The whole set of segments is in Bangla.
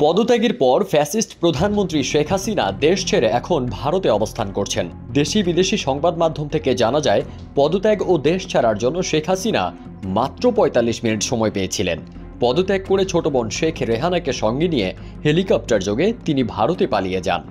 পদত্যাগের পর ফ্যাসিস্ট প্রধানমন্ত্রী শেখ হাসিনা দেশ ছেড়ে এখন ভারতে অবস্থান করছেন। দেশি বিদেশি সংবাদ মাধ্যম থেকে জানা যায়, পদত্যাগ ও দেশ ছাড়ার জন্য শেখ হাসিনা মাত্র ৪৫ মিনিট সময় পেয়েছিলেন। পদত্যাগ করে ছোট বোন শেখ রেহানাকে সঙ্গে নিয়ে হেলিকপ্টার যোগে তিনি ভারতে পালিয়ে যান।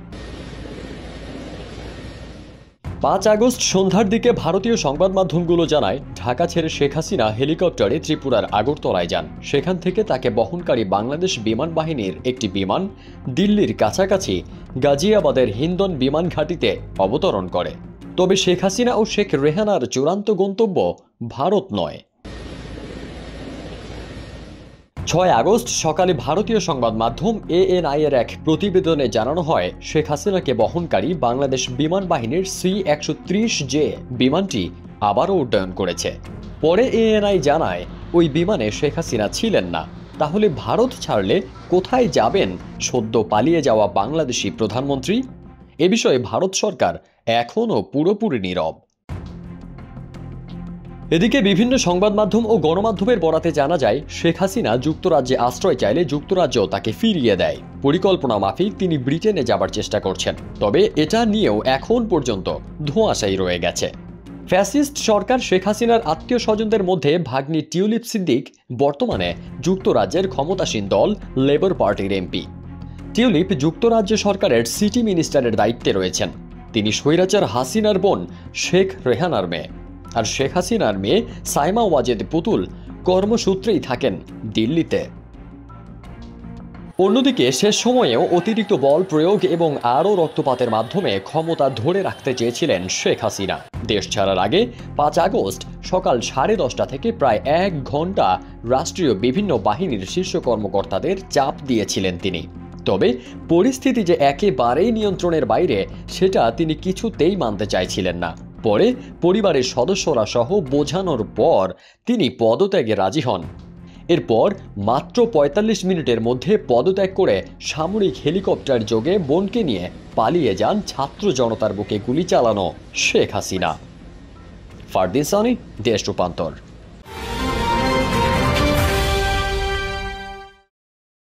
৫ আগস্ট সন্ধ্যার দিকে ভারতীয় সংবাদ মাধ্যমগুলো জানায়, ঢাকা ছেড়ে শেখ হাসিনা হেলিকপ্টারে ত্রিপুরার আগরতলায় যান। সেখান থেকে তাকে বহনকারী বাংলাদেশ বিমান বাহিনীর একটি বিমান দিল্লির কাছাকাছি গাজিয়াবাদের হিন্দন বিমান ঘাঁটিতে অবতরণ করে। তবে শেখ হাসিনা ও শেখ রেহানার চূড়ান্ত গন্তব্য ভারত নয়। ৬ আগস্ট সকালে ভারতীয় সংবাদ মাধ্যম ANI এর এক প্রতিবেদনে জানানো হয়, শেখ হাসিনাকে বহনকারী বাংলাদেশ বিমান বাহিনীর C-130J বিমানটি আবারও উড্ডয়ন করেছে। পরে ANI জানায়, ওই বিমানে শেখ হাসিনা ছিলেন না। তাহলে ভারত ছাড়লে কোথায় যাবেন সদ্য পালিয়ে যাওয়া বাংলাদেশি প্রধানমন্ত্রী? এ বিষয়ে ভারত সরকার এখনও পুরোপুরি নীরব। এদিকে বিভিন্ন সংবাদ মাধ্যম ও গণমাধ্যমের বরাতে জানা যায়, শেখ হাসিনা যুক্তরাজ্যে আশ্রয় চাইলে যুক্তরাজ্য তাকে ফিরিয়ে দেয়। পরিকল্পনা মাফিক তিনি ব্রিটেনে যাবার চেষ্টা করছেন। তবে এটা নিয়েও এখন পর্যন্ত ধোঁয়াশাই রয়ে গেছে। ফ্যাসিস্ট সরকার শেখ হাসিনার আত্মীয় স্বজনদের মধ্যে ভাগ্নি টিউলিপ সিদ্দিক বর্তমানে যুক্তরাজ্যের ক্ষমতাসীন দল লেবার পার্টির MP। টিউলিপ যুক্তরাজ্য সরকারের সিটি মিনিস্টারের দায়িত্বে রয়েছেন। তিনি স্বৈরাচার হাসিনার বোন শেখ রেহানার মেয়ে। আর শেখ হাসিনার মেয়ে সাইমা ওয়াজেদ পুতুল কর্মসূত্রেই থাকেন দিল্লিতে। অন্যদিকে শেষ সময়েও অতিরিক্ত বল প্রয়োগ এবং আরও রক্তপাতের মাধ্যমে ক্ষমতা ধরে রাখতে চেয়েছিলেন শেখ হাসিনা। দেশ ছাড়ার আগে ৫ আগস্ট সকাল 10:30 থেকে প্রায় 1 ঘন্টা রাষ্ট্রীয় বিভিন্ন বাহিনীর শীর্ষ কর্মকর্তাদের চাপ দিয়েছিলেন তিনি। তবে পরিস্থিতি যে একেবারেই নিয়ন্ত্রণের বাইরে, সেটা তিনি কিছুতেই মানতে চাইছিলেন না। পরে পরিবারের সদস্যরা সহ বোঝানোর পর তিনি পদত্যাগে রাজি হন। এরপর মাত্র ৪৫ মিনিটের মধ্যে পদত্যাগ করে সামরিক হেলিকপ্টার যোগে বোনকে নিয়ে পালিয়ে যান ছাত্র জনতার বুকে গুলি চালানো শেখ হাসিনা। ফারদিন সানি, দেশ রূপান্তর।